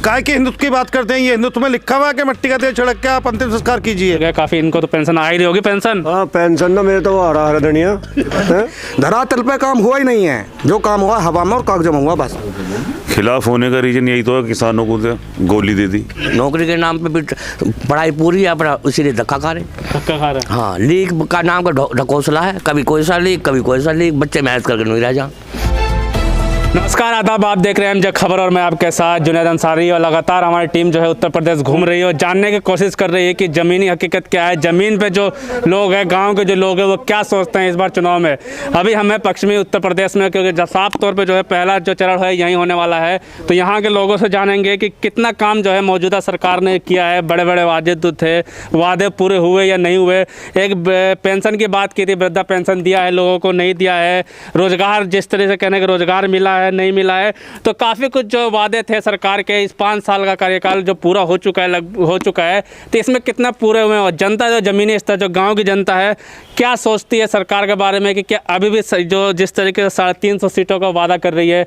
काय के हिंदुत्व की बात करते हैं? ये हिंदुत्व में लिखा हुआ है कि मिट्टी का तेल छिड़क के आप अंतिम संस्कार कीजिए। काफी इनको तो पेंशन आ ही रही होगी। पेंशन हाँ, पेंशन ना मेरे तो वो आ रहा है धनिया। धरातल पे काम हुआ ही नहीं है, जो काम हुआ हवा में और कागजों में हुआ बस। खिलाफ होने का रीजन यही तो है, किसानों को गोली दे दी। नौकरी के नाम पे भी पढ़ाई पूरी है अपना, इसीलिए धक्का खा रहे। हाँ, लीक का नाम का ढकोसला है, कभी कोई सा लीक कभी कोई सा लीक, बच्चे मेहनत करके नहीं रह जा। नमस्कार, आदाब, आप देख रहे हैं जग खबर और मैं आपके साथ जुनैद अंसारी। और लगातार हमारी टीम जो है उत्तर प्रदेश घूम रही है और जानने की कोशिश कर रही है कि ज़मीनी हकीकत क्या है, ज़मीन पे जो लोग हैं, गांव के जो लोग हैं, वो क्या सोचते हैं इस बार चुनाव में। अभी हमें पश्चिमी उत्तर प्रदेश में, क्योंकि साफ तौर पे जो है पहला जो चरण है यहीं होने वाला है, तो यहाँ के लोगों से जानेंगे कि कितना काम जो है मौजूदा सरकार ने किया है। बड़े बड़े वादे तो थे, वादे पूरे हुए या नहीं हुए। एक पेंशन की बात की थी, वृद्धा पेंशन दिया है लोगों को, नहीं दिया है। रोजगार जिस तरह से कहने का रोजगार मिला है नहीं मिला है, तो काफ़ी कुछ जो वादे थे सरकार के, इस 5 साल का कार्यकाल जो पूरा हो चुका है, तो इसमें कितना पूरे हुए हैं। और जनता जो ज़मीनी स्तर, जो गांव की जनता है, क्या सोचती है सरकार के बारे में कि क्या अभी भी जो जिस तरीके से 350 सीटों का वादा कर रही है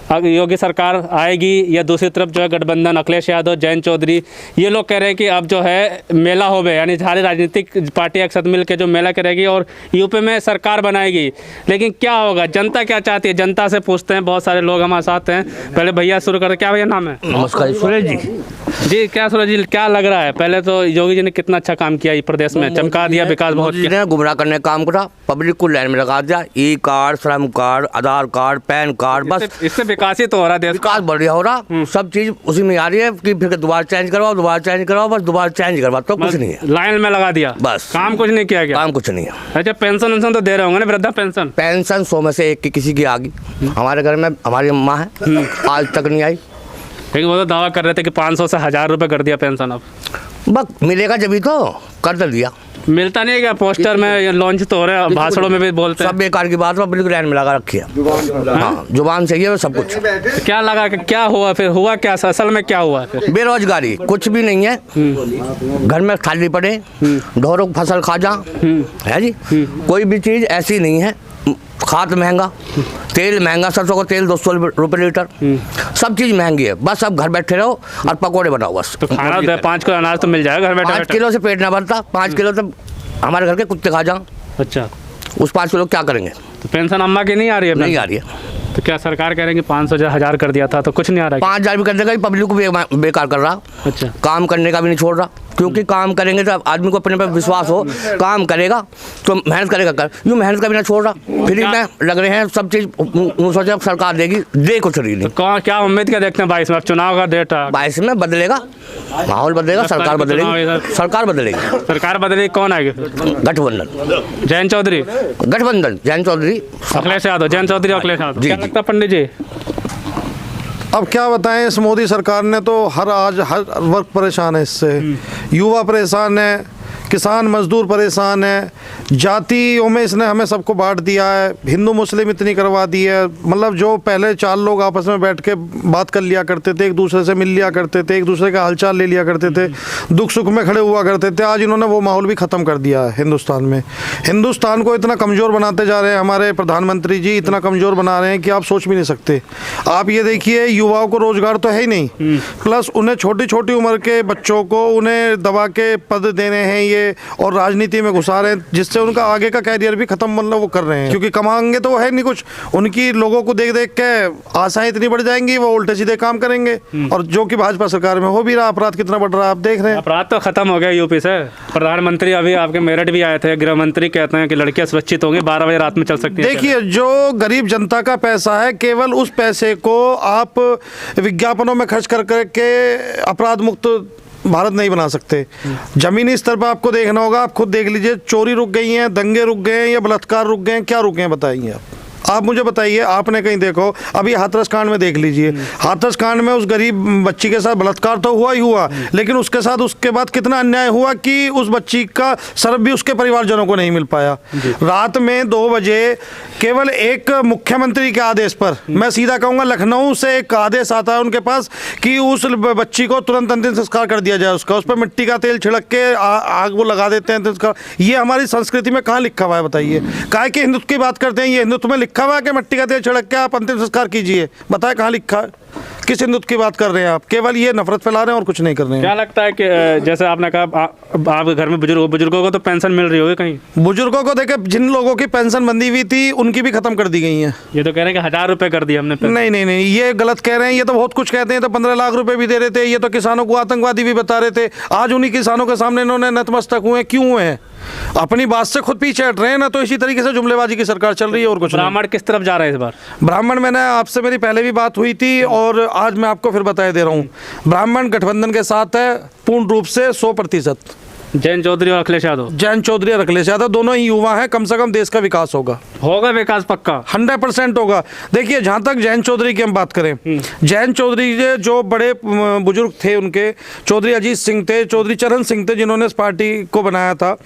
योगी सरकार आएगी, या दूसरी तरफ जो है गठबंधन अखिलेश यादव, जयंत चौधरी, ये लोग कह रहे हैं कि अब जो है मेला होवे, यानी सारी राजनीतिक पार्टियां एक साथ मिलकर जो मेला करेगी और यूपी में सरकार बनाएगी। लेकिन क्या होगा, जनता क्या चाहती है, जनता से पूछते हैं। बहुत सारे लोग हमारे साथ हैं। पहले भैया शुरू करते, क्या भैया नाम है? नमस्कार, सुरेश जी। जी, क्या सूरज जी, क्या लग रहा है? पहले तो योगी जी ने कितना अच्छा काम किया प्रदेश में, चमका दिया, विकास बहुत किया। गुमराह करने का काम करा, पब्लिक को लाइन में लगा दिया। ई कार्ड, श्रम कार्ड, आधार कार्ड, पैन कार्ड, बस इससे विकास ही तो हो रहा है, विकास बढ़िया हो रहा। सब चीज उसी में आ रही है कि फिर दोबारा चेंज करवाओ, बस दोबारा चेंज करवा, तो कुछ नहीं है, लाइन में लगा दिया, बस। काम कुछ नहीं किया गया, काम कुछ नहीं है। अच्छा, पेंशन तो दे रहे होंगे ना, वृद्धा पेंशन? पेंशन 100 में से 1 की किसी की आ गई। हमारे घर में हमारी अम्मा है, आज तक नहीं आई। लेकिन वो तो दावा कर रहे थे कि 500 से 1000 रुपये कर दिया पेंशन। अब बस मिलेगा जब ही तो कर तो दिया, मिलता नहीं है क्या? पोस्टर में लॉन्च तो हो रहा है, भाषणों में भी बोलते हैं। सब बेकार की बात है, पब्लिक लाइन में लगा रखी है। हाँ, जुबान सही है सब कुछ। क्या लगा कि क्या हुआ फिर? हुआ क्या असल में, क्या हुआ फिर? बेरोजगारी कुछ भी नहीं है, घर में खाली पड़े, ढोरों की फसल खा जा है जी। कोई भी चीज ऐसी नहीं है। खाद महंगा, तेल महंगा, सरसों का तेल 200 रुपये लीटर, सब चीज़ महंगी है। बस अब घर बैठे रहो और पकौड़े बनाओ बस। तो खाना 5 किलो अनाज तो मिल जाएगा घर बैठे। 5 किलो से पेट ना भरता, 5 किलो तो हमारे घर के कुत्ते खा जाओ। अच्छा, उस 5 किलो क्या करेंगे? तो पेंशन अम्मा की नहीं आ रही है? नहीं आ रही है। तो क्या सरकार कह रहे हैं कि 500 या 1000 कर दिया था, तो कुछ नहीं आ रहा है? 5000 भी कर देगा, पब्लिक को बेकार कर रहा। अच्छा, काम करने का भी नहीं छोड़ रहा, क्योंकि काम करेंगे तो आदमी को अपने पर विश्वास हो, काम करेगा तो मेहनत करेगा। यूँ मेहनत का भी ना छोड़ रहा, फ्री में लग रहे हैं सब चीज़। सोचा सरकार देगी, दे कुछ रही नहीं। तो क्या उम्मीद क्या देखते हैं 22 में? चुनाव का डेट है, 22 में बदलेगा माहौल, बदलेगा, सरकार बदलेगी, सरकार बदलेगी। सरकार बदलेगी, कौन आएगी? गठबंधन, जयंत चौधरी, गठबंधन, जयंत चौधरी, अखिलेश यादव, जयंत चौधरी, अखिलेश यादव। क्या लगता है पंडित जी? अब क्या बताएं, इस मोदी सरकार ने तो हर वर्ग परेशान है इससे। युवा परेशान है, किसान मजदूर परेशान है, जातियों में इसने हमें सबको बांट दिया है, हिंदू मुस्लिम इतनी करवा दी है। मतलब जो पहले 4 लोग आपस में बैठ के बात कर लिया करते थे, एक दूसरे से मिल लिया करते थे, एक दूसरे का हालचाल ले लिया करते थे, दुख सुख में खड़े हुआ करते थे, आज इन्होंने वो माहौल भी ख़त्म कर दिया है हिंदुस्तान में। हिंदुस्तान को इतना कमज़ोर बनाते जा रहे हैं हमारे प्रधानमंत्री जी, इतना कमज़ोर बना रहे हैं कि आप सोच भी नहीं सकते। आप ये देखिए, युवाओं को रोज़गार तो है ही नहीं, प्लस उन्हें छोटी छोटी उम्र के बच्चों को उन्हें दबा के पद देने हैं ये, और राजनीति में घुसा रहे हैं, जिससे उनका आगे का कैरियर भी खत्म, मतलब वो कर रहे हैं। क्योंकि कमाएंगे तो वो है नहीं कुछ, उनकी लोगों को देख देख के आशाएं इतनी बढ़ जाएंगी, वो उल्टे सीधे काम करेंगे। और जो कि भाजपा सरकार में हो भी रहा, अपराध कितना बढ़ रहा है आप देख रहे हैं। अपराध तो खत्म हो गया यूपी से। प्रधानमंत्री अभी आपके मेरठ भी आए थे, गृह मंत्री कहते हैं कि लड़कियां सुरक्षित होंगी, 12 बजे रात में चल सकती है। देखिए, जो गरीब जनता का पैसा है, केवल उस पैसे को आप विज्ञापनों में खर्च कर करके अपराध मुक्त भारत नहीं बना सकते। जमीनी स्तर पर आपको देखना होगा, आप खुद देख लीजिए, चोरी रुक गई हैं, दंगे रुक गए हैं या बलात्कार रुक गए हैं, क्या रुके हैं बताइए आप मुझे बताइए। आपने कहीं देखो, अभी हाथरस कांड में देख लीजिए, हाथरस कांड में उस गरीब बच्ची के साथ बलात्कार तो हुआ ही हुआ, लेकिन उसके साथ उसके बाद कितना अन्याय हुआ कि उस बच्ची का सर्व भी उसके परिवारजनों को नहीं मिल पाया। रात में 2 बजे केवल एक मुख्यमंत्री के आदेश पर, मैं सीधा कहूँगा लखनऊ से एक आदेश आता है उनके पास कि उस बच्ची को तुरंत अंतिम संस्कार कर दिया जाए, उसका उस पर मिट्टी का तेल छिड़क के आग वो लगा देते हैं संस्कार। ये हमारी संस्कृति में कहाँ लिखा हुआ है बताइए? काय के हिंदुत्व की बात करते हैं? ये हिंदुत्व में लिखा हुआ है कि मिट्टी का तेल छिड़क के आप अंतिम संस्कार कीजिए? बताए कहाँ लिखा है? किस हिंदुत्व की बात कर रहे हैं आप? केवल ये नफरत फैला रहे हैं और कुछ नहीं कर रहे हैं। क्या लगता है कि जैसे आपने कहा आपके घर में बुजुर्गों को तो पेंशन मिल रही होगी कहीं? बुजुर्गों को देखे, जिन लोगों की पेंशन बंदी हुई थी उनकी भी खत्म कर दी गई है। ये तो कह रहे हैं कि 1000 रुपये कर दिए हमने पेंशन। नहीं नहीं नहीं, ये गलत कह रहे हैं। ये तो बहुत कुछ कहते हैं, तो 15 लाख रुपए भी दे रहे थे। ये तो किसानों को आतंकवादी भी बता रहे थे। आज उन्हीं किसानों के सामने इन्होंने नतमस्तक हुए। क्यों हुए हैं? अपनी बात से खुद पीछे हट रहे हैं ना। तो इसी तरीके से जुमलेबाजी की सरकार चल रही है और कुछ नहीं। ब्राह्मण किस तरफ जा रहा है इस बार? ब्राह्मण, मैंने आपसे मेरी पहले भी बात हुई थी और आज मैं आपको फिर बताए दे रहा हूँ। ब्राह्मण गठबंधन के साथ है पूर्ण रूप से 100%। जयंत चौधरी और अखिलेश यादव? जयंत चौधरी और अखिलेश यादव दोनों ही युवा हैं। कम से कम देश का विकास होगा विकास पक्का 100% होगा। देखिए, जहाँ तक जयंत चौधरी की हम बात करें, जयंत चौधरी के जो बड़े बुजुर्ग थे, उनके चौधरी अजीत सिंह थे, चौधरी चरण सिंह थे, जिन्होंने इस पार्टी को बनाया था,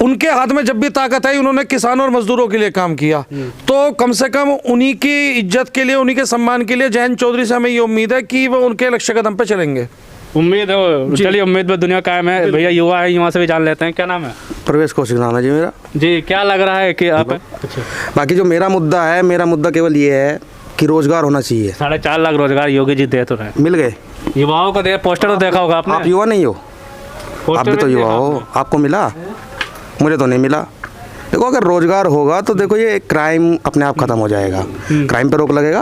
उनके हाथ में जब भी ताकत आई उन्होंने किसानों और मजदूरों के लिए काम किया। तो कम से कम उन्हीं की इज्जत के लिए, उन्हीं के सम्मान के लिए जयंत चौधरी से हमें ये उम्मीद है कि वो उनके लक्ष्य कदम पे चलेंगे। उम्मीद है। चलिए, उम्मीद पर दुनिया कायम है। भैया युवा है, युवा से भी जान लेते हैं। क्या नाम है? प्रवेश कौशिक नाम है जी मेरा। जी, क्या लग रहा है कि आप? बाकी जो मेरा मुद्दा है, मेरा मुद्दा केवल ये है कि रोजगार होना चाहिए। 4.5 लाख रोजगार योगी जी दे तो रहे, मिल गए। युवाओं को दे। पोस्टर तो देखा होगा आपने। आप युवा नहीं हो? आप भी तो युवा हो, आपको मिला? मुझे तो नहीं मिला। देखो, अगर रोजगार होगा तो देखो ये क्राइम अपने आप खत्म हो जाएगा, क्राइम पे रोक लगेगा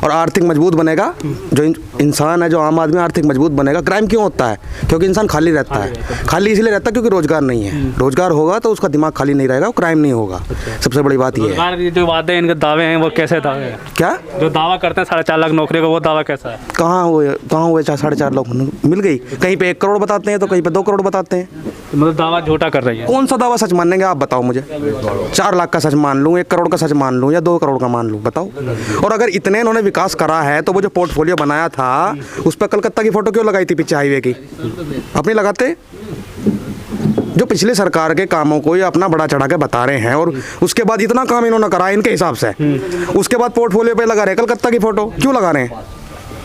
और आर्थिक मजबूत बनेगा। जो इंसान है, जो आम आदमी, आर्थिक मजबूत बनेगा। क्राइम क्यों होता है? क्योंकि इंसान खाली रहता है। खाली इसलिए रहता है क्योंकि रोजगार नहीं है। रोजगार होगा तो उसका दिमाग खाली नहीं रहेगा, क्राइम नहीं होगा। सबसे बड़ी बात ये है। जो वादे, इनके दावे हैं, वो कैसे दावे हैं? क्या जो दावा करते हैं 4.5 लाख नौकरी का, वो दावा कैसा है? कहाँ हुए 4.5 लाख मिल गई? कहीं पे 1 करोड़ बताते हैं तो कहीं पे 2 करोड़ बताते हैं। मतलब दावा झूठा कर रही है। कौन सा दावा सच मानेंगे आप? बताओ मुझे। 4 लाख का सच मान लूँ, 1 करोड़ का सच मान लूँ या 2 करोड़ का मान लूँ? बताओ। और अगर इतने इन्होंने विकास करा है तो वो जो पोर्टफोलियो बनाया था उस पर कलकत्ता की फोटो क्यों लगाई थी पीछे हाईवे की? अपनी लगाते। जो पिछले सरकार के कामों को ये अपना बड़ा चढ़ा के बता रहे हैं और उसके बाद इतना काम इन्होंने करा इनके हिसाब से, उसके बाद पोर्टफोलियो पे लगा रहे कलकत्ता की फोटो। क्यों लगा रहे हैं?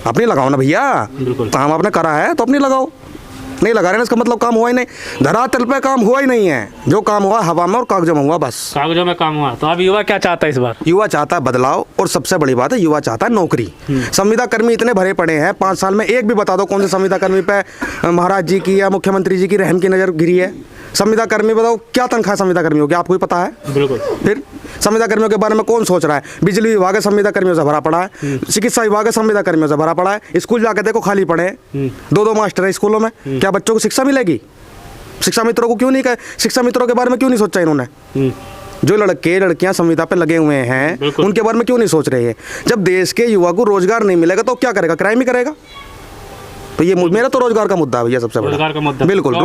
अपनी लगाओ ना भैया। काम आपने करा है तो अपनी लगाओ। नहीं लगा रहे हैं इसका मतलब काम हुआ ही नहीं। धरातल पे काम हुआ ही नहीं है। जो काम हुआ हवा में और कागजों में हुआ, बस कागजों में काम हुआ। तो अब युवा क्या चाहता है इस बार? युवा चाहता है बदलाव और सबसे बड़ी बात है युवा चाहता है नौकरी। संविदा कर्मी इतने भरे पड़े हैं, 5 साल में एक भी बता दो कौन से संविदा कर्मी पे महाराज जी की या मुख्यमंत्री जी की रहम की नज़र गिरी है? संविदा कर्मी बताओ क्या तनख्वाह संविदा कर्मियों की आपको ही पता है? बिल्कुल। फिर संविदा कर्मियों के बारे में कौन सोच रहा है? बिजली विभाग है संविदा कर्मियों से भरा पड़ा है, चिकित्सा विभाग है संविदा कर्मियों से भरा पड़ा है। स्कूल जाके देखो खाली पड़े हैं। 2-2 मास्टर है स्कूलों में। क्या बच्चों को शिक्षा मिलेगी? शिक्षा मित्रों को क्यों नहीं कहे? शिक्षा मित्रों के बारे में क्यों नहीं सोचा इन्होंने? जो लड़के लड़कियां संविदा पे लगे हुए हैं उनके बारे में क्यों नहीं सोच रहे हैं? जब देश के युवा को रोजगार नहीं मिलेगा तो क्या करेगा? क्राइम ही करेगा। तो ये मेरा तो रोजगार का मुद्दा है भैया, सबसे बड़ा रोजगार का मुद्दा। बिल्कुल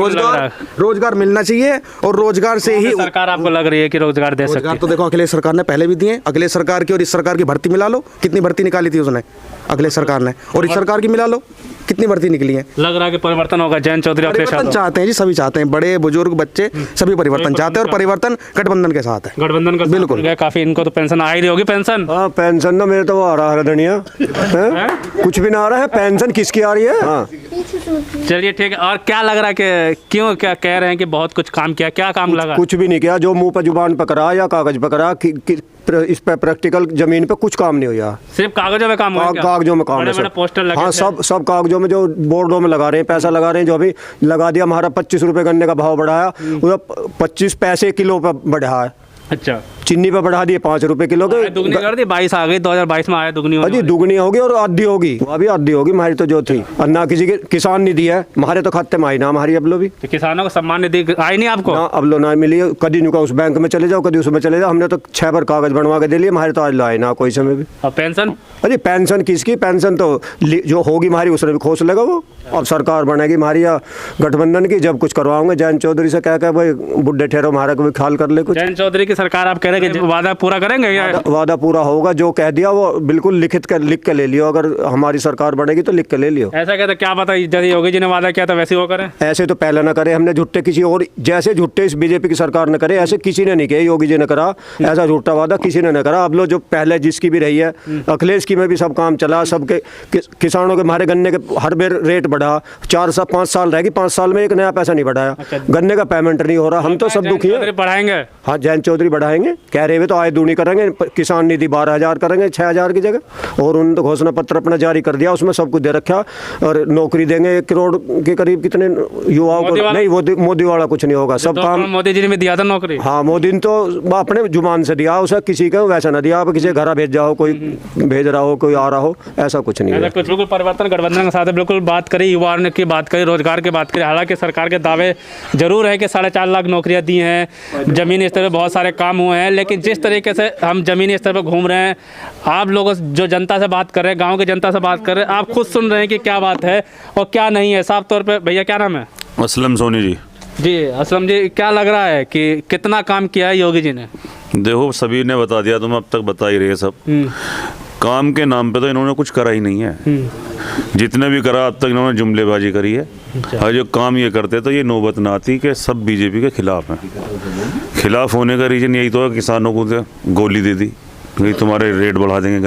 रोजगार मिलना चाहिए और रोजगार से ही सरकार आपको लग रही है कि रोजगार दे सकती है? तो देखो अखिलेश सरकार ने पहले भी दिए। अखिलेश सरकार की और इस सरकार की भर्ती मिला लो, कितनी भर्ती निकाली थी उसने अखिलेश सरकार ने, और इस सरकार की मिला लो कितनी भर्ती निकली है। लग रहा है कि परिवर्तन होगा। जयंत चौधरी परिवर्तन चाहते हैं जी, सभी चाहते हैं, बड़े बुजुर्ग बच्चे सभी परिवर्तन चाहते हैं और परिवर्तन गठबंधन के साथ है। गठबंधन का बिल्कुल। काफी इनको तो पेंशन आ ही रही होगी। पेंशन हाँ, पेंशन ना मेरे तो वो आ रहा है धनिया। कुछ भी ना आ रहा है। पेंशन किसकी आ रही है? हाँ। चलिए ठीक है। और क्या लग रहा है कि क्यों, क्या कह रहे हैं कि बहुत कुछ काम किया? क्या काम लगा? कुछ भी नहीं किया। जो मुंह पर जुबान पकड़ा या कागज पकड़ा, इस पे प्रैक्टिकल जमीन पे कुछ काम नहीं हुआ। सिर्फ कागजों में काम हुआ? कागजों में काम है। बड़े पोस्टर लगे। हाँ, सब कागजों में जो बोर्डों में लगा रहे हैं, पैसा लगा रहे हैं। जो अभी लगा दिया हमारा 25 रुपए गन्ने का भाव बढ़ाया, 25 पैसे किलो पे बढ़ा है। अच्छा। चीनी पे बढ़ा दिए 5 रुपए किलो के। दुगनी कर दी। 22 आ गई, 2022 में आया दुगनी। अजी दुगनी होगी और आधी होगी, वो अभी आधी होगी हमारी तो जो थी। और ना किसी के किसान निधि है हमारे तो खाते में आई ना हमारी अब लो भी। तो किसानों को सम्मान निधि आई नहीं आपको? ना अब लो ना मिली। कभी नुका उस बैंक में चले जाओ, कभी उसमें चले जाओ। हमने तो 6 बार कागज बनवा के दे लिए, हमारे तो आज लो आए ना कोई समय भी। और पेंशन? अरे पेंशन किसकी? पेंशन तो जो होगी हमारी उसने भी खोस लेगा वो। अब सरकार बनेगी हमारी या गठबंधन की, जब कुछ करवाऊंगे जयंत चौधरी से कह भाई बुढ़े ठहरो हमारा को भी ख्याल कर ले कुछ। जयंत चौधरी की सरकार आप कह रहे हैं कि वादा पूरा करेंगे या? वादा पूरा होगा। जो कह दिया वो बिल्कुल लिख के ले लियो। अगर हमारी सरकार बनेगी तो लिख के ले लियो। ऐसा कहते क्या पता जैसे योगी जी ने वादा किया था वैसे वो करें? ऐसे तो पहले ना करे हमने झूठे किसी और, जैसे झूठे इस बीजेपी की सरकार ने करे ऐसे किसी ने नहीं किया। योगी जी ने करा ऐसा झूठा वादा किसी ने नहीं करा। अब लो जो पहले जिसकी भी रही है, अखिलेश की में भी सब काम चला। सबके किसानों के हमारे गन्ने के हर बेर रेट बढ़ा। 4-5 साल रहेगी, 5 साल में एक नया पैसा नहीं बढ़ाया। गन्ने का पेमेंट नहीं हो रहा। हम तो सब दुखी है। बढ़ाएंगे? हाँ, जयंत चौधरी बढ़ाएंगे। कह रहे हुए तो आय दूनी करेंगे, किसान निधि 12,000 करेंगे 6,000 की जगह, और उन्होंने तो घोषणा पत्र अपना जारी कर दिया, उसमें सब कुछ दे रखा और नौकरी देंगे 1 करोड़ के करीब कितने युवाओं को। नहीं, वो मोदी वाला कुछ नहीं होगा, सब काम मोदी जी ने भी दिया था नौकरी। हाँ, मोदी ने तो अपने जुबान से दिया, उसे किसी का वैसा ना दिया, आप किसी के घर भेज जाओ, कोई भेज रहा हो, कोई आ रहा हो, ऐसा कुछ नहीं है। कुछ बिल्कुल परिवर्तन गठबंधन के साथ है। बिल्कुल बात करी युवाओं की, बात करी रोजगार की, बात करी। हालांकि सरकार के दावे जरूर है कि 4.5 लाख नौकरियां दी हैं, जमीनी स्तर पर बहुत सारे काम हुए हैं, लेकिन जिस तरीके से हम जमीनी स्तर पर घूम रहे हैं, आप लोग जो जनता से बात कर रहे हैं, गाँव की जनता से बात कर रहे हैं, आप खुद सुन रहे हैं कि क्या बात है और क्या नहीं है। साफ तौर पर भैया क्या नाम है? असलम सोनी जी। जी असलम जी, क्या लग रहा है कि कितना काम किया है योगी जी ने? देखो सभी ने बता दिया, तुम अब तक बता ही रहे सब। काम के नाम पे तो इन्होंने कुछ करा ही नहीं है। जितने भी करा अब तक इन्होंने जुमलेबाजी करी है। और जो काम ये करते तो ये नौबत ना आती कि सब बीजेपी के खिलाफ हैं। खिलाफ होने का रीज़न यही तो है, किसानों को गोली दे दी कि तुम्हारे रेट बढ़ा देंगे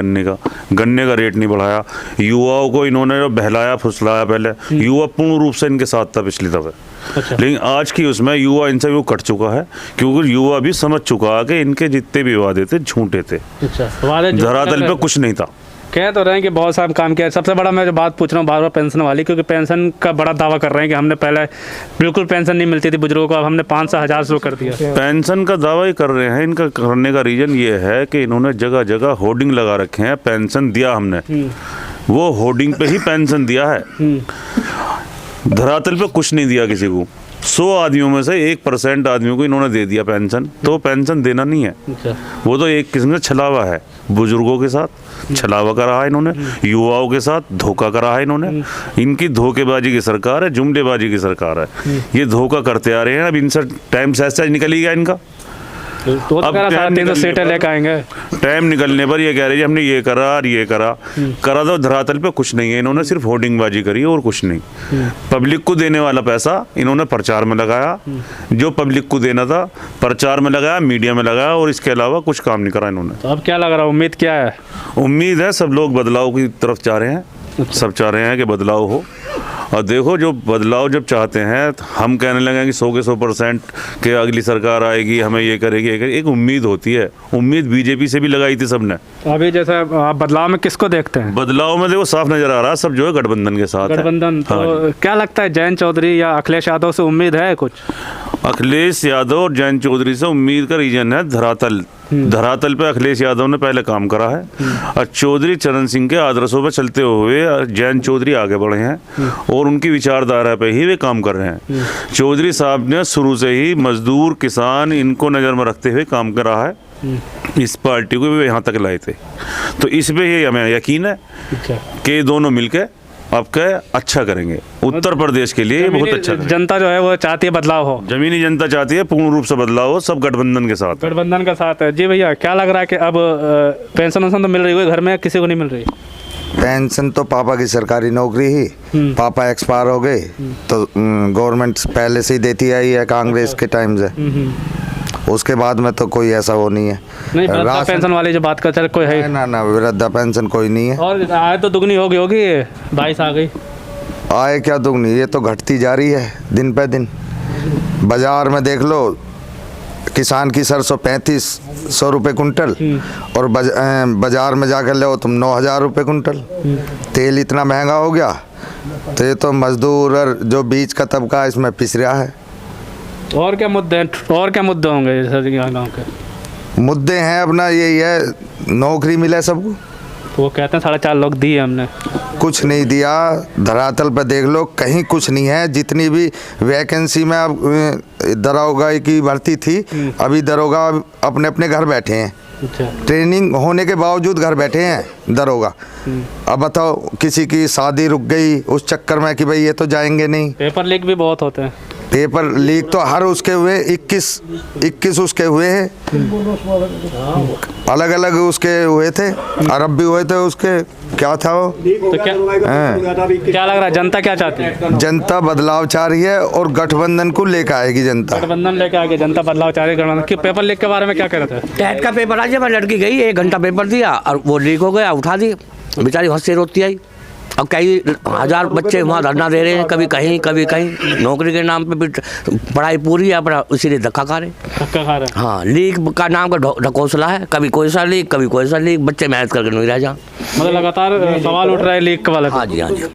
गन्ने का रेट नहीं बढ़ाया। युवाओं को इन्होंने जो बहलाया फुसलाया, पहले युवा पूर्ण रूप से इनके साथ था पिछली दफे। अच्छा। लेकिन आज की उसमें युवा इनसे वो कट चुका है, क्योंकि युवा भी समझ चुका है कि इनके जितने भी वादे थे झूठे थे। धरातल पे कुछ नहीं था। कह तो रहे हैं कि बहुत सारा काम किया। सबसे बड़ा मैं जो बात पूछ रहा हूँ बार-बार पेंशन वाली, क्योंकि पेंशन का बड़ा दावा कर रहे हैं कि हमने पहले बिल्कुल पेंशन नहीं मिलती थी बुजुर्गों को, अब हमने 500 1000 शुरू कर दिया। पेंशन का दावा ही कर रहे हैं। इनका करने का रीजन ये है कि इन्होंने जगह जगह होर्डिंग लगा रखे हैं, पेंशन दिया हमने, वो होर्डिंग पे ही पेंशन दिया है। धरातल पे कुछ नहीं दिया किसी को। 100 आदमियों में से 1% आदमियों को इन्होंने दे दिया पेंशन, तो पेंशन देना नहीं है। वो तो एक किस्म का छलावा है। बुजुर्गों के साथ छलावा करा है इन्होंने, युवाओं के साथ धोखा करा है इन्होंने। इनकी धोखेबाजी की सरकार है, जुमलेबाजी की सरकार है। ये धोखा करते आ रहे हैं। अब इनसे टाइम से निकल ही गया इनका। तो अब 300 सीटें लेकर आएंगे। टाइम निकलने पर ये कह रहे हैं हमने ये करा और ये करा तो धरातल पे कुछ नहीं है। इन्होंने सिर्फ होर्डिंगबाजी करी और कुछ नहीं। पब्लिक को देने वाला पैसा इन्होंने प्रचार में लगाया, जो पब्लिक को देना था प्रचार में लगाया, मीडिया में लगाया, और इसके अलावा कुछ काम नहीं करा इन्होंने। तो अब क्या लग रहा है, उम्मीद क्या है? उम्मीद है सब लोग बदलाव की तरफ जा रहे हैं। सब चाह रहे हैं कि बदलाव हो। और देखो जो बदलाव जब चाहते हैं, हम कहने लगे कि 100 के 100% के अगली सरकार आएगी, हमें ये करेगी, एक उम्मीद होती है। उम्मीद बीजेपी से भी लगाई थी सबने। अभी जैसे आप बदलाव में किसको देखते हैं? बदलाव में देखो साफ नजर आ रहा है सब जो है गठबंधन के साथ है। गठबंधन। तो हाँ। क्या लगता है जयंत चौधरी या अखिलेश यादव से उम्मीद है कुछ? अखिलेश यादव और जयंत चौधरी से उम्मीद का रीजन है धरातल पे अखिलेश यादव ने पहले काम करा है, और चौधरी चरण सिंह के आदर्शों पर चलते हुए जयंत चौधरी आगे बढ़े हैं और उनकी विचारधारा पे ही वे काम कर रहे हैं। चौधरी साहब ने शुरू से ही मजदूर किसान इनको नज़र में रखते हुए काम करा है। इस पार्टी को भी यहाँ तक लाए थे, तो इस पे ही हमें यकीन है कि दोनों मिलकर आपका अच्छा करेंगे। उत्तर प्रदेश के लिए बहुत अच्छा जनता जो है वो चाहती है बदलाव हो। जमीनी जनता चाहती है पूर्ण रूप से बदलाव हो, सब गठबंधन के साथ है। जी भैया, क्या लग रहा है कि अब पेंशन तो मिल रही है घर में, किसी को नहीं मिल रही? पेंशन तो पापा की सरकारी नौकरी ही, पापा एक्सपायर हो गए तो गवर्नमेंट पहले से ही देती आई है कांग्रेस के टाइम से। उसके बाद में तो कोई ऐसा वो नहीं है। नहीं, वृद्धा पेंशन वाली जो बात करते कोई है? ना वृद्धा पेंशन कोई नहीं है। और आय तो दुगनी होगी 22 आ गई। आय क्या दुगनी, ये तो घटती जा रही है दिन पे दिन। बाजार में देख लो, किसान की सरसों 3500 रुपये कुंटल, और बाजार में जाकर लो तुम 9000 रुपये कुंटल। तेल इतना महंगा हो गया, तो ये तो मजदूर और जो बीच का तबका इसमें पिस रहा है। और क्या मुद्दे होंगे जैसे गाँव के? मुद्दे हैं अपना यही है, नौकरी मिले सबको। तो वो कहते हैं 4.5 लाख दिए हमने, कुछ नहीं दिया। धरातल पर देख लो, कहीं कुछ नहीं है। जितनी भी वैकेंसी में अब दरोगा की भर्ती थी, अभी दरोगा अपने अपने घर बैठे हैं। ट्रेनिंग होने के बावजूद घर बैठे हैं दरोगा। अब बताओ, किसी की शादी रुक गई उस चक्कर में कि भाई ये तो जाएंगे नहीं। पेपर लीक भी बहुत होते हैं। पेपर लीक तो हर उसके हुए 21 उसके हुए हैं, अलग अलग उसके हुए थे। अरब भी हुए थे उसके, क्या था वो? तो क्या लग रहा है जनता क्या चाहती है? जनता बदलाव चाह रही है और गठबंधन को लेकर आएगी जनता। गठबंधन लेके आएगी जनता, बदलाव चाह रही है। कि पेपर लीक के बारे में क्या कह रहे थे? टेट का पेपर आज मैं लड़की गई 1 घंटा पेपर दिया और वो लीक हो गया, उठा दी बेचारी, हंसती रोती आई। अब कई हजार बच्चे वहाँ धरना दे रहे हैं, कभी कहीं नौकरी के नाम पे भी पढ़ाई पूरी है अपना, इसीलिए धक्का खा रहे हैं। धक्का खा रहे हैं। हाँ, लीक का नाम का ढकोसला है, कभी कोई सा लीक, कभी कोई सा लीक, बच्चे मेहनत करके नहीं रह जा। मतलब लगातार सवाल उठ रहा है लीक वाला। हाँ जी, हाँ जी।